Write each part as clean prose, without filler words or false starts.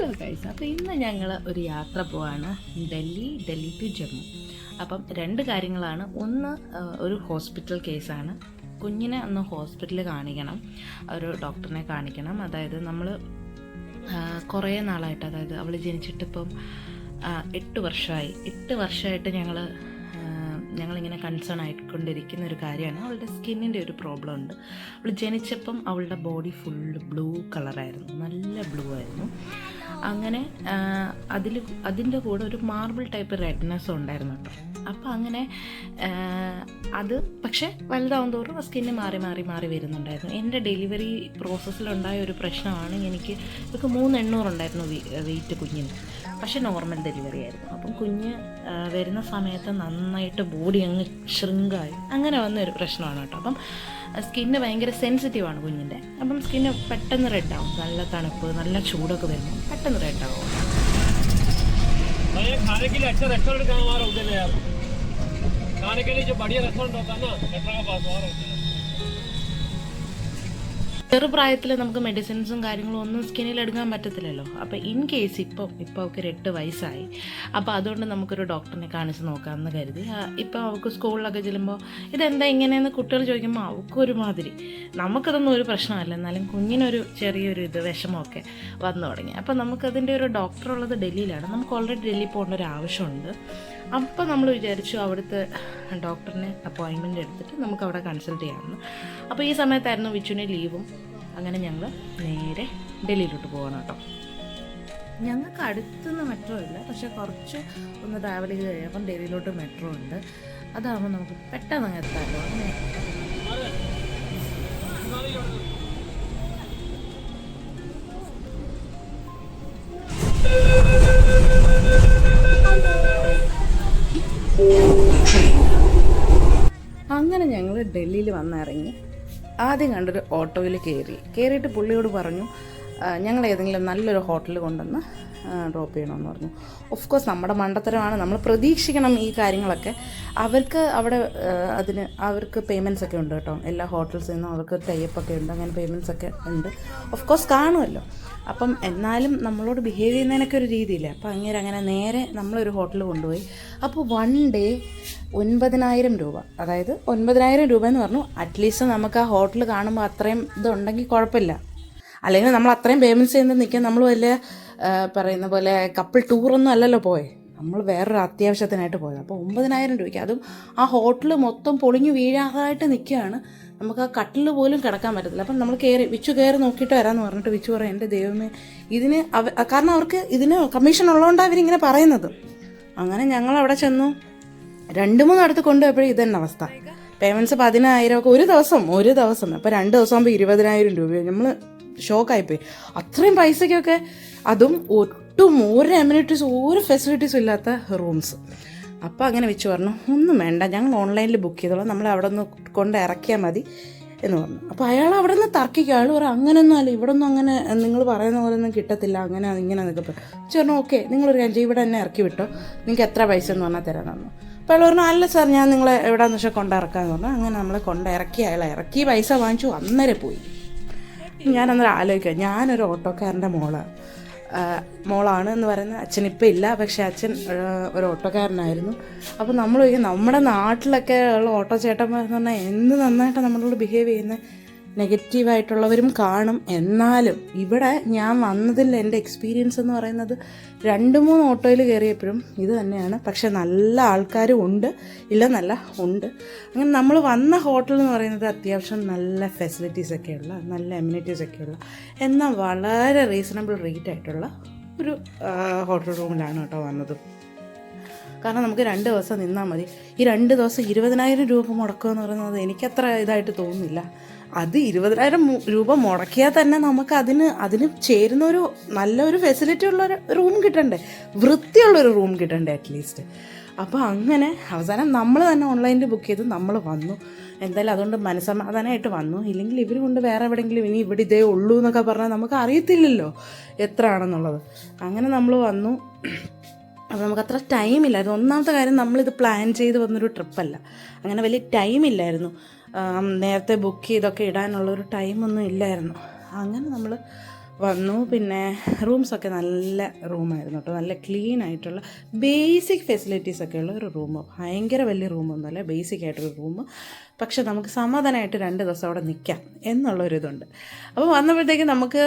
Hello guys, അപ്പോൾ ഇന്ന് ഞങ്ങൾ ഒരു യാത്ര പോവാണ്. ഡൽഹി ടു ജമ്മു. അപ്പം രണ്ട് കാര്യങ്ങളാണ്. ഒന്ന്, ഒരു ഹോസ്പിറ്റൽ കേസാണ്. കുഞ്ഞിനെ ഒന്ന് ഹോസ്പിറ്റലിൽ കാണിക്കണം, ഒരു ഡോക്ടറിനെ കാണിക്കണം. അതായത് നമ്മൾ കുറേ നാളായിട്ട്, അതായത് അവൾ ജനിച്ചിട്ടിപ്പം 8 വർഷമായിട്ട് ഞങ്ങളിങ്ങനെ കൺസേൺ ആയിക്കൊണ്ടിരിക്കുന്ന ഒരു കാര്യമാണ്. അവളുടെ സ്കിന്നിൻ്റെ ഒരു പ്രോബ്ലം ഉണ്ട്. അവൾ ജനിച്ചപ്പം അവളുടെ ബോഡി ഫുള്ള് ബ്ലൂ കളറായിരുന്നു, നല്ല ബ്ലൂ ആയിരുന്നു. അങ്ങനെ അതിൻ്റെ കൂടെ ഒരു മാർബിൾ ടൈപ്പ് റെഡ്നെസ്സും ഉണ്ടായിരുന്നു കേട്ടോ. അപ്പോൾ അങ്ങനെ അത് പക്ഷേ വലുതാവും തോറും സ്കിന്ന് മാറി വരുന്നുണ്ടായിരുന്നു. എൻ്റെ ഡെലിവറി പ്രോസസ്സിലുണ്ടായ ഒരു പ്രശ്നമാണ്. ഇവർക്ക് 300 ഉണ്ടായിരുന്നു വെയിറ്റ് കുഞ്ഞിന്, പക്ഷേ നോർമൽ ഡെലിവറി ആയിരുന്നു. അപ്പം കുഞ്ഞ് വരുന്ന സമയത്ത് നന്നായിട്ട് ബോഡി അങ്ങ് ഷ്രിങ്കായി, അങ്ങനെ വന്നൊരു പ്രശ്നമാണ് കേട്ടോ. അപ്പം സ്കിന്ന് ഭയങ്കര സെൻസിറ്റീവാണ് കുഞ്ഞിൻ്റെ. അപ്പം സ്കിന്ന് പെട്ടെന്ന് റെഡാവും. നല്ല തണുപ്പ്, നല്ല ചൂടൊക്കെ വരുമ്പോൾ പെട്ടെന്ന് റെഡാവും. खाने के लिए जो बढ़िया रेस्टोरेंट होता है ना, कटरा का पास और होता है. ചെറുപ്രായത്തിൽ നമുക്ക് മെഡിസിൻസും കാര്യങ്ങളും ഒന്നും സ്കിന്നിൽ എടുക്കാൻ പറ്റത്തില്ലല്ലോ. അപ്പോൾ ഇൻ കേസ് ഇപ്പോൾ അവൾക്ക് 8 വയസ്സായി. അപ്പോൾ അതുകൊണ്ട് നമുക്കൊരു ഡോക്ടറിനെ കാണിച്ച് നോക്കാമെന്ന് കരുതി. ഇപ്പോൾ അവൾക്ക് സ്കൂളിലൊക്കെ ചെല്ലുമ്പോൾ ഇതെന്താ ഇങ്ങനെയെന്ന് കുട്ടികൾ ചോദിക്കുമ്പോൾ അവൾക്കൊരുമാതിരി, നമുക്കതൊന്നും ഒരു പ്രശ്നമല്ല, എന്നാലും കുഞ്ഞിനൊരു ചെറിയൊരു വിഷമമൊക്കെ വന്നു തുടങ്ങി. അപ്പോൾ നമുക്കതിൻ്റെ ഒരു ഡോക്ടറുള്ളത് ഡൽഹിയിലാണ്. നമുക്ക് ഓൾറെഡി ഡൽഹി പോകേണ്ട ഒരു ആവശ്യമുണ്ട്. അപ്പോൾ നമ്മൾ വിചാരിച്ചു അവിടുത്തെ ഡോക്ടറിനെ അപ്പോയിൻമെൻ്റ് എടുത്തിട്ട് നമുക്ക് അവിടെ കൺസൾട്ട് ചെയ്യാമെന്ന്. അപ്പോൾ ഈ സമയത്തായിരുന്നു വിച്ചുവിന് ലീവും. അങ്ങനെ ഞങ്ങൾ നേരെ ഡൽഹിയിലോട്ട് പോകണം കേട്ടോ. ഞങ്ങൾക്ക് അടുത്തുനിന്ന് മെട്രോ ഇല്ല, പക്ഷേ കുറച്ച് ഒന്ന് ട്രാവൽ ചെയ്ത് കഴിയുമ്പം ഡൽഹിയിലോട്ട് മെട്രോ ഉണ്ട്. അതാകുമ്പോൾ നമുക്ക് പെട്ടെന്ന് അങ്ങ് എത്താമല്ലോ. അങ്ങനെ ഞങ്ങൾ ഡൽഹിയിൽ വന്നിറങ്ങി. ആദ്യം കണ്ടൊരു ഓട്ടോയിൽ കയറിയിട്ട് പുള്ളിയോട് പറഞ്ഞു ഞങ്ങൾ ഏതെങ്കിലും നല്ലൊരു ഹോട്ടലിൽ കൊണ്ടുവന്ന് ഡ്രോപ്പ് ചെയ്യണമെന്ന് പറഞ്ഞു. ഓഫ് കോഴ്സ് നമ്മുടെ മണ്ടത്തരമാണ്, നമ്മൾ പ്രതീക്ഷിക്കണം ഈ കാര്യങ്ങളൊക്കെ. അവർക്ക് അവിടെ അവർക്ക് പേയ്മെൻറ്റ്സ് ഒക്കെ ഉണ്ട് കേട്ടോ. എല്ലാ ഹോട്ടൽസിൽ നിന്നും അവർക്ക് ടൈപ്പൊക്കെ ഉണ്ട്, അങ്ങനെ പേയ്മെൻറ്റ്സ് ഒക്കെ ഉണ്ട്. ഓഫ് കോഴ്സ് കാണുമല്ലോ. അപ്പം എന്നാലും നമ്മളോട് ബിഹേവ് ചെയ്യുന്നതിനൊക്കെ ഒരു രീതിയില്ല. അപ്പോൾ അങ്ങനെ നേരെ നമ്മളൊരു ഹോട്ടലിൽ കൊണ്ടുപോയി. അപ്പോൾ 1 ഡേ 9,000 രൂപ, അതായത് 9,000 രൂപ എന്ന് പറഞ്ഞു. അറ്റ്ലീസ്റ്റ് നമുക്ക് ആ ഹോട്ടൽ കാണുമ്പോൾ അത്രയും ഇതുണ്ടെങ്കിൽ കുഴപ്പമില്ല. അല്ലെങ്കിൽ നമ്മൾ അത്രയും പേയ്മെൻറ്റ്സ് ചെയ്യുന്നത് നിൽക്കാൻ നമ്മൾ വലിയ പറയുന്ന പോലെ കപ്പിൾ ടൂറൊന്നും അല്ലല്ലോ പോയെ, നമ്മൾ വേറൊരു അത്യാവശ്യത്തിനായിട്ട് പോയത്. അപ്പോൾ 9,000 രൂപയ്ക്ക്, അതും ആ ഹോട്ടൽ മൊത്തം പൊളിഞ്ഞു വീഴാതായിട്ട് നിൽക്കുകയാണ്. നമുക്ക് ആ കട്ടിൽ പോലും കിടക്കാൻ പറ്റത്തില്ല. അപ്പം നമ്മൾ വിച്ചു കയറി നോക്കിയിട്ട് വരാമെന്ന് പറഞ്ഞിട്ട് വിച്ചു പറയും എൻ്റെ ദൈവമേ ഇതിന് കാരണം അവർക്ക് ഇതിന് കമ്മീഷൻ ഉള്ളതുകൊണ്ടാണ് അവരിങ്ങനെ പറയുന്നത്. അങ്ങനെ ഞങ്ങൾ അവിടെ ചെന്നു. 2-3 അടുത്ത് കൊണ്ടുപോയപ്പോഴും ഇതന്നെ അവസ്ഥ. പേയ്മെൻറ്റ്സ് 10,000 ഒക്കെ ഒരു ദിവസം. അപ്പോൾ 2 ദിവസം ആകുമ്പോൾ 20,000 രൂപ. നമ്മൾ ഷോക്കായിപ്പോയി. അത്രയും പൈസയ്ക്കൊക്കെ, അതും ഒട്ടും ഒരു അമ്യൂണിറ്റീസ് ഒരു ഫെസിലിറ്റീസും ഇല്ലാത്ത റൂംസ്. അപ്പോൾ അങ്ങനെ വെച്ച് പറഞ്ഞു ഒന്നും വേണ്ട, ഞങ്ങൾ ഓൺലൈനിൽ ബുക്ക് ചെയ്തോളാം, നമ്മൾ അവിടെ നിന്ന് കൊണ്ട് ഇറക്കിയാൽ മതി എന്ന് പറഞ്ഞു. അപ്പോൾ അയാൾ അവിടെ നിന്ന് തർക്കിക്കുക. അയാൾ പറയും അങ്ങനെയൊന്നും അല്ല, ഇവിടെ ഒന്നും അങ്ങനെ നിങ്ങൾ പറയുന്ന പോലെ ഒന്നും കിട്ടത്തില്ല, അങ്ങനെ ഇങ്ങനെ എന്നൊക്കെ പറഞ്ഞു. ഓക്കെ നിങ്ങളൊരു കാര്യം ഇവിടെ തന്നെ ഇറക്കി വിട്ടോ, നിങ്ങൾക്ക് എത്ര പൈസ എന്ന് പറഞ്ഞാൽ തരാൻ തന്നു. അപ്പോൾ അയാൾ പറഞ്ഞു അല്ല സാർ ഞാൻ നിങ്ങളെ എവിടെയാണെന്ന് വെച്ചാൽ കൊണ്ടിറക്കാമെന്ന് പറഞ്ഞു. അങ്ങനെ നമ്മളെ കൊണ്ടിറക്കി. അയാൾ ഇറക്കി പൈസ വാങ്ങിച്ചു, അന്നേരം പോയി. ഞാനന്നേരം ആലോചിക്കുക, ഞാനൊരു ഓട്ടോക്കാരൻ്റെ മോളാണ് എന്ന് പറയുന്നത്. അച്ഛനിപ്പോൾ ഇല്ല, പക്ഷേ അച്ഛൻ ഒരു ഓട്ടോക്കാരനായിരുന്നു. അപ്പോൾ നമ്മൾ നമ്മുടെ നാട്ടിലൊക്കെ ഉള്ള ഓട്ടോ ചേട്ടന്മാരെന്ന് പറഞ്ഞാൽ എന്ത് നന്നായിട്ടാണ് നമ്മളോട് ബിഹേവ് ചെയ്യുന്നത്. നെഗറ്റീവായിട്ടുള്ളവരും കാണും. എന്നാലും ഇവിടെ ഞാൻ വന്നതിൽ എൻ്റെ എക്സ്പീരിയൻസ് എന്ന് പറയുന്നത് 2-3 ഓട്ടോയിൽ കയറിയപ്പോഴും ഇത് തന്നെയാണ്. പക്ഷെ നല്ല ആൾക്കാരും ഉണ്ട്, ഇല്ലെന്നല്ല, ഉണ്ട്. അങ്ങനെ നമ്മൾ വന്ന ഹോട്ടൽ എന്ന് പറയുന്നത് അത്യാവശ്യം നല്ല ഫെസിലിറ്റീസൊക്കെയുള്ള, നല്ല അമ്യൂണിറ്റീസൊക്കെയുള്ള, എന്നാൽ വളരെ റീസണബിൾ റേറ്റ് ആയിട്ടുള്ള ഒരു ഹോട്ടൽ റൂമിലാണ് കേട്ടോ വന്നത്. കാരണം നമുക്ക് 2 ദിവസം നിന്നാൽ മതി. ഈ 2 ദിവസം 20,000 രൂപ മുടക്കുക എന്ന് പറയുന്നത് എനിക്കത്ര ഇതായിട്ട് തോന്നുന്നില്ല. അത് 20,000 രൂപ മുടക്കിയാൽ തന്നെ നമുക്ക് അതിന് ചേരുന്ന ഒരു നല്ലൊരു ഫെസിലിറ്റി ഉള്ളൊരു റൂം കിട്ടണ്ടേ, വൃത്തിയുള്ളൊരു റൂം കിട്ടണ്ടേ അറ്റ്ലീസ്റ്റ്. അപ്പോൾ അങ്ങനെ അവസാനം നമ്മൾ തന്നെ ഓൺലൈനിൽ ബുക്ക് ചെയ്ത് നമ്മൾ വന്നു. എന്തായാലും അതുകൊണ്ട് മനസ്സമാധാനമായിട്ട് വന്നു. ഇല്ലെങ്കിൽ ഇവർ കൊണ്ട് വേറെ എവിടെയെങ്കിലും ഇനി ഇവിടെ ഇതേ ഉള്ളൂ എന്നൊക്കെ പറഞ്ഞാൽ നമുക്ക് അറിയത്തില്ലല്ലോ എത്ര ആണെന്നുള്ളത്. അങ്ങനെ നമ്മൾ വന്നു. അപ്പോൾ നമുക്കത്ര ടൈമില്ലായിരുന്നു. ഒന്നാമത്തെ കാര്യം, നമ്മളിത് പ്ലാൻ ചെയ്ത് വന്നൊരു ട്രിപ്പല്ല, അങ്ങനെ വലിയ ടൈമില്ലായിരുന്നു. നേരത്തെ ബുക്ക് ചെയ്തൊക്കെ ഇടാനുള്ളൊരു ടൈമൊന്നും ഇല്ലായിരുന്നു. അങ്ങനെ നമ്മൾ വന്നു. പിന്നെ റൂംസൊക്കെ നല്ല റൂമായിരുന്നു കേട്ടോ, നല്ല ക്ലീൻ ആയിട്ടുള്ള ബേസിക് ഫെസിലിറ്റീസൊക്കെ ഉള്ള ഒരു റൂം. ഭയങ്കര വലിയ റൂമൊന്നുമല്ല, ബേസിക് ആയിട്ടൊരു റൂം. പക്ഷെ നമുക്ക് സമാധാനമായിട്ട് 2 ദിവസം അവിടെ നിൽക്കാം എന്നുള്ളൊരിതുണ്ട്. അപ്പോൾ വന്നപ്പോഴത്തേക്ക് നമുക്ക്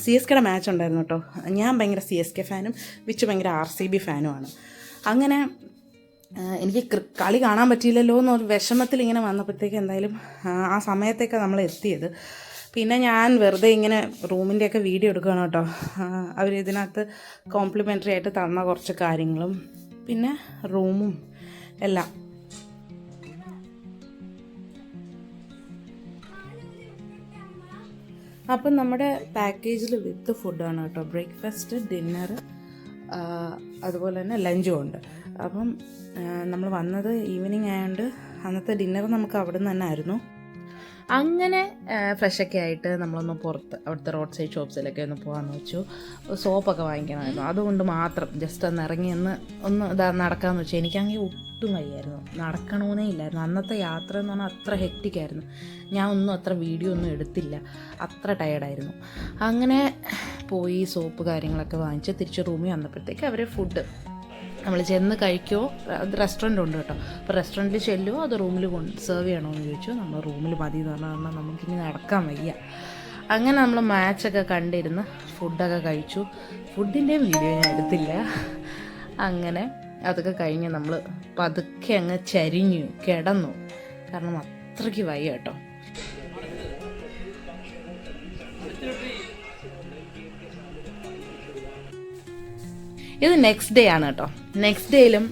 CSKയുടെ മാച്ച് ഉണ്ടായിരുന്നു കേട്ടോ. ഞാൻ ഭയങ്കര CSK ഫാനും വിച്ച് ഭയങ്കര RCB ഫാനുമാണ്. അങ്ങനെ എനിക്ക് കളി കാണാൻ പറ്റിയില്ലല്ലോ എന്നൊരു വിഷമത്തിൽ ഇങ്ങനെ വന്നപ്പോഴത്തേക്ക് എന്തായാലും ആ സമയത്തേക്കാണ് നമ്മൾ എത്തിയത്. പിന്നെ ഞാൻ വെറുതെ ഇങ്ങനെ റൂമിൻ്റെയൊക്കെ വീഡിയോ എടുക്കുകയാണ് കേട്ടോ. അവരിതിനകത്ത് കോംപ്ലിമെൻ്ററി ആയിട്ട് തന്ന കുറച്ച് കാര്യങ്ങളും പിന്നെ റൂമും എല്ലാം. അപ്പം നമ്മുടെ പാക്കേജിൽ വിത്ത് ഫുഡാണ് കേട്ടോ. ബ്രേക്ക്ഫാസ്റ്റ്, ഡിന്നർ, അതുപോലെ തന്നെ ലഞ്ചും ഉണ്ട്. അപ്പം നമ്മൾ വന്നത് ഈവനിങ് ആയതുകൊണ്ട് അന്നത്തെ ഡിന്നർ നമുക്ക് അവിടെ നിന്ന് തന്നെ ആയിരുന്നു. അങ്ങനെ ഫ്രഷൊക്കെ ആയിട്ട് നമ്മളൊന്ന് പുറത്ത് അവിടുത്തെ റോഡ് സൈഡ് ഷോപ്സിലൊക്കെ ഒന്ന് പോകാമെന്ന് വെച്ചു. സോപ്പൊക്കെ വാങ്ങിക്കണമായിരുന്നു, അതുകൊണ്ട് മാത്രം ജസ്റ്റ് ഒന്ന് ഇറങ്ങി ഒന്ന് നടക്കാമെന്ന് വെച്ചു. എനിക്കാണെങ്കിൽ ഒട്ടും വയ്യായിരുന്നു, നടക്കണമെന്നേ ഇല്ലായിരുന്നു. അന്നത്തെ യാത്ര എന്ന് പറഞ്ഞാൽ അത്ര ഹെക്റ്റിക്കായിരുന്നു. ഞാൻ ഒന്നും അത്ര വീഡിയോ ഒന്നും എടുത്തില്ല, അത്ര ടയേർഡായിരുന്നു. അങ്ങനെ പോയി സോപ്പ് കാര്യങ്ങളൊക്കെ വാങ്ങിച്ച് തിരിച്ച് റൂമിൽ വന്നപ്പോഴത്തേക്ക് അവർ ഫുഡ് നമ്മൾ ചെന്ന് കഴിക്കുമോ, അത് റെസ്റ്റോറൻറ്റ് ഉണ്ട് കേട്ടോ. അപ്പോൾ റെസ്റ്റോറൻറ്റിൽ ചെല്ലുമോ അത് റൂമിൽ സെർവ് ചെയ്യണമെന്ന് ചോദിച്ചു. നമ്മൾ റൂമിൽ മതി എന്ന് പറഞ്ഞാൽ നമുക്കിനി നടക്കാൻ വയ്യ. അങ്ങനെ നമ്മൾ മാച്ചൊക്കെ കണ്ടിരുന്ന് ഫുഡൊക്കെ കഴിച്ചു. ഫുഡിൻ്റെയും വീഡിയോ ഞാൻ എടുത്തില്ല. അങ്ങനെ അതൊക്കെ കഴിഞ്ഞ് നമ്മൾ പതുക്കെ അങ്ങ് ചരിഞ്ഞു കിടന്നു, കാരണം അത്രയ്ക്ക് വയ്യ കേട്ടോ. ഇത് നെക്സ്റ്റ് ഡേ ആണ് കേട്ടോ. നെക്സ്റ്റ് ഡേയിലും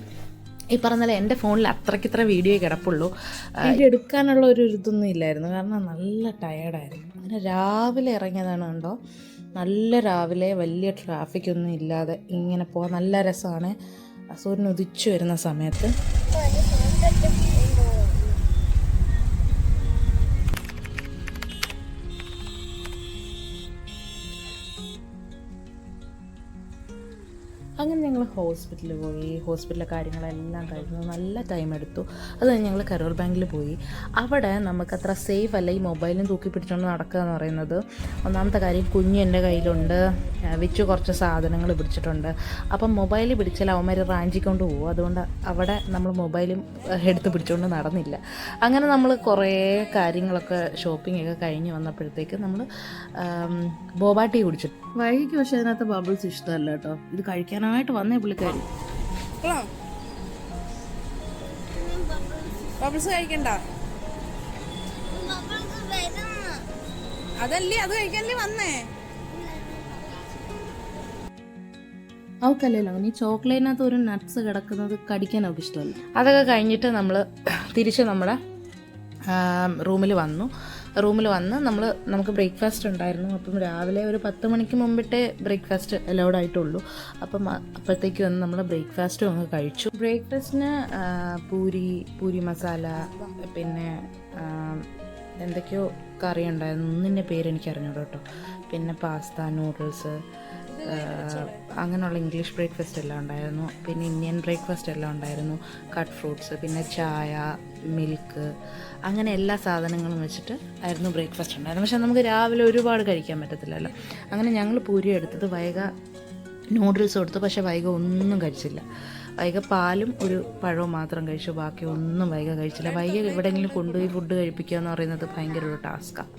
ഈ പറഞ്ഞാൽ എൻ്റെ ഫോണിൽ അത്രയ്ക്കിത്ര വീഡിയോ കിടപ്പുള്ളൂ. വീഡിയോ എടുക്കാനുള്ള ഒരു ഇതൊന്നും ഇല്ലായിരുന്നു, കാരണം നല്ല ടയേർഡായിരുന്നു. അങ്ങനെ രാവിലെ ഇറങ്ങിയതാണ് കണ്ടോ. നല്ല രാവിലെ, വലിയ ട്രാഫിക്കൊന്നും ഇല്ലാതെ ഇങ്ങനെ പോകാൻ നല്ല രസമാണ്. സൂര്യൻ ഉദിച്ചു വരുന്ന സമയത്ത്. അങ്ങനെ ഞങ്ങൾ ഹോസ്പിറ്റലിൽ പോയി. ഹോസ്പിറ്റലിലെ കാര്യങ്ങളെല്ലാം കഴിഞ്ഞു, നല്ല ടൈം എടുത്തു. അത് കഴിഞ്ഞ് ഞങ്ങൾ കരോൾ ബാങ്കിൽ പോയി. അവിടെ നമുക്കത്ര സേഫ് അല്ല ഈ മൊബൈലും തൂക്കി പിടിച്ചുകൊണ്ട് നടക്കുക എന്ന് പറയുന്നത്. ഒന്നാമത്തെ കാര്യം, കുഞ്ഞ് എൻ്റെ കയ്യിലുണ്ട്, വിച്ചു കുറച്ച് സാധനങ്ങൾ പിടിച്ചിട്ടുണ്ട്. അപ്പം മൊബൈൽ പിടിച്ചാൽ അവന്മാർ റാഞ്ചിക്കൊണ്ട് പോകും. അതുകൊണ്ട് അവിടെ നമ്മൾ മൊബൈലും എടുത്ത് പിടിച്ചുകൊണ്ട് നടന്നില്ല. അങ്ങനെ നമ്മൾ കുറേ കാര്യങ്ങളൊക്കെ ഷോപ്പിംഗ് ഒക്കെ കഴിഞ്ഞ് വന്നപ്പോഴത്തേക്ക് നമ്മൾ ബോബ ടീ കുടിച്ചു. വൈകിക്ക് പക്ഷേ അതിനകത്ത് ബബിൾസ് ഇഷ്ടമല്ല കേട്ടോ. ഇത് കഴിക്കാനായിട്ട് വന്നേ പുള്ളിക്കാരി. ബബിൾസ് കഴിക്കണ്ട, അതല്ലേ അത് കഴിക്കാനല്ലേ വന്നേ. അവൾക്കല്ലല്ലോ നീ ചോക്ലേറ്റിനകത്ത് ഒരു നട്ട്സ് കിടക്കുന്നത് കടിക്കാൻ അവൾക്ക് ഇഷ്ടമല്ല. അതൊക്കെ കഴിഞ്ഞിട്ട് നമ്മൾ തിരിച്ച് നമ്മുടെ റൂമിൽ വന്ന് നമുക്ക് ബ്രേക്ക്ഫാസ്റ്റ് ഉണ്ടായിരുന്നു. അപ്പം രാവിലെ ഒരു 10 മണിക്ക് മുമ്പിട്ടേ ബ്രേക്ക്ഫാസ്റ്റ് അലൗഡ് ആയിട്ടുള്ളൂ. അപ്പോഴത്തേക്ക് വന്ന് നമ്മൾ ബ്രേക്ക്ഫാസ്റ്റും അങ്ങ് കഴിച്ചു. ബ്രേക്ക്ഫാസ്റ്റിന് പൂരി മസാല, പിന്നെ എന്തൊക്കെയോ കറി ഉണ്ടായിരുന്നു, ഒന്നിൻ്റെ പേരെനിക്ക് അറിഞ്ഞൂടോ കേട്ടോ. പിന്നെ പാസ്ത, നൂഡിൽസ്, അങ്ങനെയുള്ള ഇംഗ്ലീഷ് ബ്രേക്ക്ഫാസ്റ്റ് എല്ലാം ഉണ്ടായിരുന്നു. പിന്നെ ഇന്ത്യൻ ബ്രേക്ക്ഫാസ്റ്റ് എല്ലാം ഉണ്ടായിരുന്നു, കട്ട് ഫ്രൂട്ട്സ്, പിന്നെ ചായ, മിൽക്ക്, അങ്ങനെ എല്ലാ സാധനങ്ങളും വെച്ചിട്ട് ആയിരുന്നു ബ്രേക്ക്ഫാസ്റ്റ് ഉണ്ടായിരുന്നു. പക്ഷേ നമുക്ക് രാവിലെ ഒരുപാട് കഴിക്കാൻ പറ്റത്തില്ലല്ലോ. അങ്ങനെ ഞങ്ങൾ പൂരി എടുത്തത്, വൈക നൂഡിൽസ് കൊടുത്തു. പക്ഷേ വൈക ഒന്നും കഴിച്ചില്ല. വൈക പാലും ഒരു പഴവും മാത്രം കഴിച്ചു, ബാക്കി ഒന്നും വൈക കഴിച്ചില്ല. വൈക എവിടെയെങ്കിലും കൊണ്ടുപോയി ഫുഡ് കഴിപ്പിക്കുക എന്ന് പറയുന്നത് ഭയങ്കര ഒരു ടാസ്ക്കാണ്.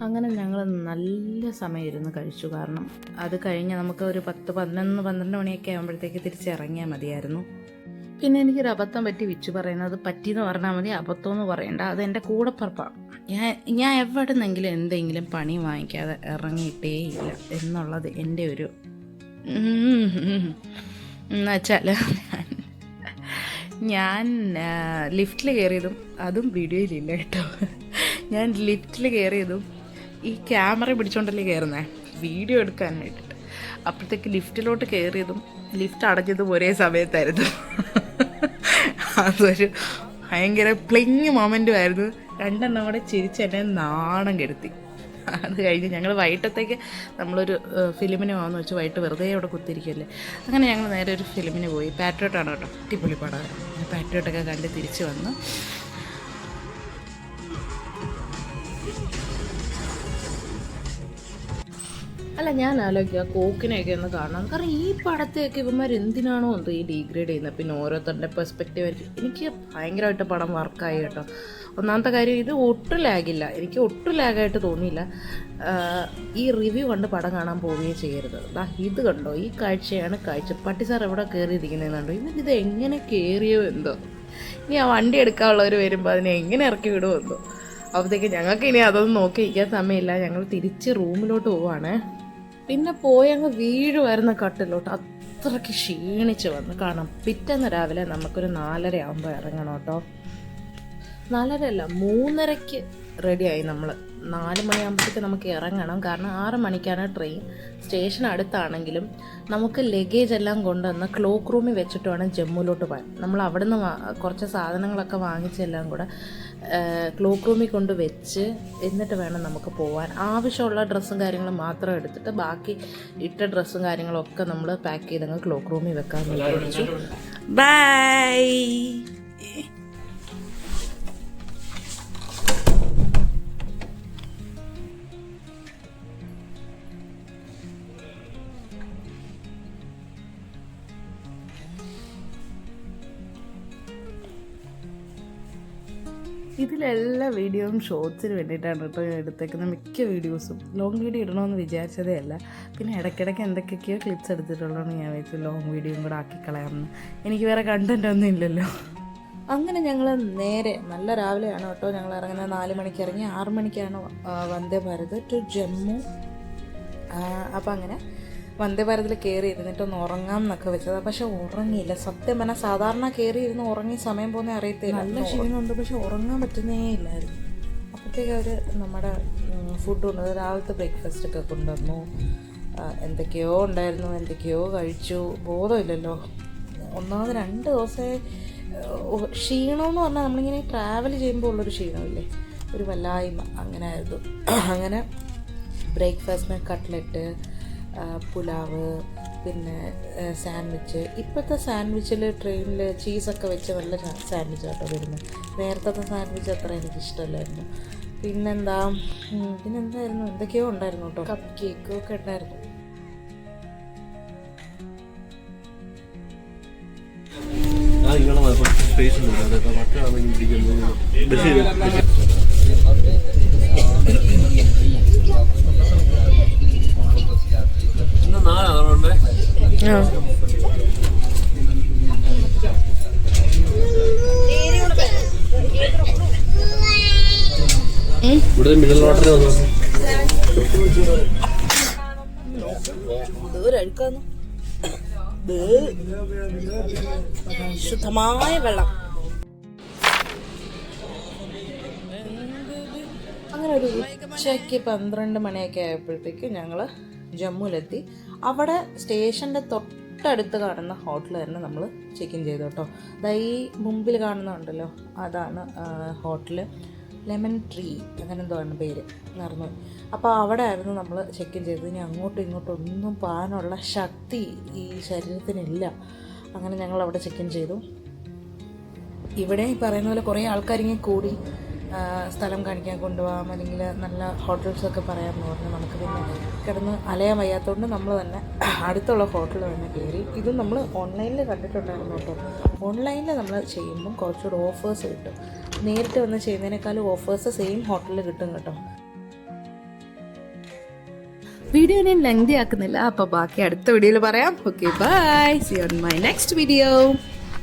അങ്ങനെ ഞങ്ങൾ നല്ല സമയം ഇരുന്ന് കഴിച്ചു. കാരണം അത് കഴിഞ്ഞ് നമുക്ക് ഒരു 10-11-12 മണിയൊക്കെ ആകുമ്പോഴത്തേക്ക് തിരിച്ചിറങ്ങിയാൽ മതിയായിരുന്നു. പിന്നെ എനിക്കൊരു അബദ്ധം പറ്റി. വിച്ചു പറയുന്നത് പറ്റിയെന്ന് പറഞ്ഞാൽ മതി, അബദ്ധമെന്ന് പറയണ്ട. അത് എൻ്റെ കൂടെപ്പുറപ്പാണ്. ഞാൻ എവിടെ നിന്നെങ്കിലും എന്തെങ്കിലും പണി വാങ്ങിക്കാതെ ഇറങ്ങിയിട്ടേ ഇല്ല എന്നുള്ളത് എൻ്റെ ഒരു എന്നുവെച്ചാൽ ഞാൻ ലിഫ്റ്റിൽ കയറിയതും, അതും വീഡിയോയിലില്ല കേട്ടോ, ഞാൻ ലിഫ്റ്റിൽ കയറിയതും ഈ ക്യാമറ പിടിച്ചോണ്ടല്ലേ കയറുന്നേ വീഡിയോ എടുക്കാൻ വേണ്ടിയിട്ട്. അപ്പോഴത്തേക്ക് ലിഫ്റ്റിലോട്ട് കയറിയതും ലിഫ്റ്റ് അടഞ്ഞതും ഒരേ സമയത്തായിരുന്നു. അതൊരു ഭയങ്കര പ്ലിങ് മൊമെൻറ്റുമായിരുന്നു. രണ്ടെണ്ണം കൂടെ ചിരിച്ച് എന്നെ നാണം കെടുത്തി. അത് കഴിഞ്ഞ് ഞങ്ങൾ വൈകിട്ടത്തേക്ക് നമ്മളൊരു ഫിലിമിന് പോകാമെന്ന് വെച്ച് വൈകിട്ട് വെറുതെ അവിടെ കുത്തിരിക്കല്ലേ. അങ്ങനെ ഞങ്ങൾ നേരെ ഒരു ഫിലിമിന് പോയി. പാട്രിയോട്ടാണ് കേട്ടോ, അടിപൊളി പടം. പാട്രിയോട്ടൊക്കെ കണ്ട് തിരിച്ച് വന്നു. അല്ല, ഞാൻ ആലോചിക്കുക കോക്കിനെയൊക്കെ ഒന്ന് കാണണം. കാരണം ഈ പടത്തെയൊക്കെ ഇവന്മാർ എന്തിനാണോ എന്തോ ഈ ഡീഗ്രേഡ് ചെയ്യുന്നത്. പിന്നെ ഓരോരുത്തരുടെ പെർസ്പെക്റ്റീവ് ആയിരിക്കും. എനിക്ക് ഭയങ്കരമായിട്ട് പടം വർക്കായി കേട്ടോ. ഒന്നാമത്തെ കാര്യം, ഇത് ഒട്ടും ലാഗില്ല, എനിക്ക് ഒട്ടും ലാഗായിട്ട് തോന്നിയില്ല. ഈ റിവ്യൂ കണ്ട് പടം കാണാൻ പോവുകയും ചെയ്യരുത്. ഇത് കണ്ടോ, ഈ കാഴ്ചയാണ് കാഴ്ച. പട്ടി സാർ എവിടെ കയറിയിരിക്കുന്നതെന്നുണ്ടോ, ഇവരിത് എങ്ങനെ കയറിയോ എന്തോ. ഇനി ആ വണ്ടി എടുക്കാനുള്ളവർ വരുമ്പോൾ അതിനെ എങ്ങനെ ഇറക്കി വിടുമോ എന്തോ. അപ്പോഴത്തേക്ക് ഞങ്ങൾക്ക് ഇനി അതൊന്നും നോക്കി ഇരിക്കാൻ സമയമില്ല. ഞങ്ങൾ തിരിച്ച് റൂമിലോട്ട് പോവാണ്. പിന്നെ പോയി അങ്ങ് വീഴുമായിരുന്ന കട്ടിലോട്ട്. അത്രയ്ക്ക് ക്ഷീണിച്ച് വന്ന് കാണാം. പിറ്റേന്ന് രാവിലെ നമുക്കൊരു 4:30 ആകുമ്പോൾ ഇറങ്ങണം കേട്ടോ. 4:30 അല്ല, 3:30 റെഡിയായി നമ്മൾ. 4 മണിയാകുമ്പോഴത്തേക്ക് നമുക്ക് ഇറങ്ങണം. കാരണം 6 മണിക്കാണ് ട്രെയിൻ. സ്റ്റേഷൻ അടുത്താണെങ്കിലും നമുക്ക് ലഗേജ് എല്ലാം കൊണ്ടുവന്ന് ക്ലോക്ക് റൂമിൽ വെച്ചിട്ട് വേണം ജമ്മുവിലോട്ട് പോകാൻ. നമ്മൾ അവിടെ നിന്ന് കുറച്ച് സാധനങ്ങളൊക്കെ വാങ്ങിച്ചെല്ലാം കൂടെ ക്ലോക്ക് റൂമിൽ കൊണ്ട് വെച്ച് എന്നിട്ട് വേണം നമുക്ക് പോകാൻ. ആവശ്യമുള്ള ഡ്രസ്സും കാര്യങ്ങളും മാത്രം എടുത്തിട്ട് ബാക്കി ഇട്ട ഡ്രസ്സും കാര്യങ്ങളൊക്കെ നമ്മൾ പാക്ക് ചെയ്തങ്ങ് ക്ലോക്ക് റൂമിൽ വെക്കാൻ വിചാരിച്ചു. ബൈ. ഇതിലെല്ലാ വീഡിയോയും ഷോർട്സിന് വേണ്ടിയിട്ടാണ് കേട്ടോ ഞാൻ എടുത്തേക്കുന്നത്. മിക്ക വീഡിയോസും ലോങ് വീഡിയോ ഇടണമെന്ന് വിചാരിച്ചതേ അല്ല. പിന്നെ ഇടയ്ക്കിടയ്ക്ക് എന്തൊക്കെയൊക്കെയോ ക്ലിപ്സ് എടുത്തിട്ടുള്ളതെന്ന് ഞാൻ വെച്ചു ലോങ് വീഡിയോയും കൂടെ ആക്കി കളയാമെന്ന്. എനിക്ക് വേറെ കണ്ടൻറ്റ് ഒന്നും ഇല്ലല്ലോ. അങ്ങനെ ഞങ്ങൾ നേരെ നല്ല രാവിലെയാണ് കേട്ടോ ഞങ്ങൾ ഇറങ്ങുന്നത്. 4 മണിക്ക് ഇറങ്ങി 6 മണിക്കാണ് വന്ദേ ഭാരത് ടു ജമ്മു. അപ്പം അങ്ങനെ വന്ദേ ഭാരതിൽ കയറി ഇരുന്നിട്ടൊന്ന് ഉറങ്ങാം എന്നൊക്കെ വെച്ചത്. പക്ഷെ ഉറങ്ങിയില്ല. സത്യം പറഞ്ഞാൽ സാധാരണ കയറി ഇരുന്ന് ഉറങ്ങി സമയം പോകുന്ന അറിയത്തില്ല. നല്ല ക്ഷീണമുണ്ട്, പക്ഷെ ഉറങ്ങാൻ പറ്റുന്നേ ഇല്ലായിരുന്നു. അപ്പോഴത്തേക്ക് അവർ നമ്മുടെ ഫുഡ് കൊണ്ടുവന്നു. രാവിലത്തെ ബ്രേക്ക്ഫാസ്റ്റൊക്കെ കൊണ്ടുവന്നു. എന്തൊക്കെയോ ഉണ്ടായിരുന്നു, എന്തൊക്കെയോ കഴിച്ചു. ബോധമില്ലല്ലോ. ഒന്നാമത് 2 ദിവസമേ ക്ഷീണമെന്ന് പറഞ്ഞാൽ നമ്മളിങ്ങനെ ട്രാവൽ ചെയ്യുമ്പോൾ ഉള്ളൊരു ക്ഷീണമില്ലേ, ഒരു വല്ലായ്മ അങ്ങനെ ആയിരുന്നു. അങ്ങനെ ബ്രേക്ക്ഫാസ്റ്റിന് കട്ട്ലറ്റ്, പുലാവ്, പിന്നെ സാൻഡ്വിച്ച്. ഇപ്പോഴത്തെ സാൻഡ്വിച്ചിൽ ട്രെയിനിൽ ചീസൊക്കെ വെച്ച് നല്ല സാൻഡ്വിച്ച് കേട്ടോ വരുന്നത്. നേരത്തെ സാൻഡ്വിച്ച് അത്ര എനിക്കിഷ്ടമല്ലായിരുന്നു. പിന്നെന്തായിരുന്നു, എന്തൊക്കെയോ ഉണ്ടായിരുന്നു കേട്ടോ. കപ്പ് കേക്കും ഒക്കെ ഉണ്ടായിരുന്നു. ഇവിടെ മിനറൽ വാട്ടർ വന്നു. ശുദ്ധമായ വെള്ളം. അങ്ങനെ ഒരു ഉച്ചയ്ക്ക് 12 മണിയൊക്കെ ആയപ്പോഴത്തേക്ക് ഞങ്ങൾ ജമ്മുവിലെത്തി. അവിടെ സ്റ്റേഷൻ്റെ തൊട്ടടുത്ത് കാണുന്ന ഹോട്ടൽ തന്നെ നമ്മൾ ചെക്ക് ഇൻ ചെയ്തു കേട്ടോ. ഈ മുമ്പിൽ കാണുന്നുണ്ടല്ലോ, അതാണ് ഹോട്ടൽ. ലെമൺ ട്രീ അങ്ങനെ എന്തോ ആണ് പേര്, മറന്നു. അപ്പോൾ അവിടെ ആയിരുന്നു നമ്മൾ ചെക്ക് ഇൻ ചെയ്തത്. ഇനി അങ്ങോട്ടും ഇങ്ങോട്ടും ഒന്നും പോകാനുള്ള ശക്തി ഈ ശരീരത്തിനില്ല. അങ്ങനെ ഞങ്ങൾ അവിടെ ചെക്ക് ഇൻ ചെയ്തു. ഇവിടെ ഈ പറയുന്ന പോലെ കുറേ ആൾക്കാരിങ്ങനെ കൂടി സ്ഥലം കാണിക്കാൻ കൊണ്ടുപോകാം, അല്ലെങ്കിൽ നല്ല ഹോട്ടൽസൊക്കെ പറയാമെന്ന് പറഞ്ഞു. നമുക്ക് പിന്നെ കിടന്ന് അലയാൻ വയ്യാത്തതുകൊണ്ട് നമ്മൾ തന്നെ അടുത്തുള്ള ഹോട്ടലിൽ തന്നെ കയറി. ഇത് നമ്മൾ ഓൺലൈനിൽ കണ്ടിട്ടുണ്ടായിരുന്നു കേട്ടോ. ഓൺലൈനിൽ നമ്മൾ ചെയ്യുമ്പം കുറച്ചുകൂടെ ഓഫേഴ്സ് കിട്ടും. നേരിട്ട് വന്ന് ചെയ്യുന്നതിനേക്കാളും ഓഫേഴ്സ് സെയിം ഹോട്ടലിൽ കിട്ടും കേട്ടോ. വീഡിയോ ഞാൻ ലെങ്തി ആക്കുന്നില്ല, അപ്പോൾ ബാക്കി അടുത്ത വീഡിയോയിൽ പറയാം. Okay, bye. See you on my next video.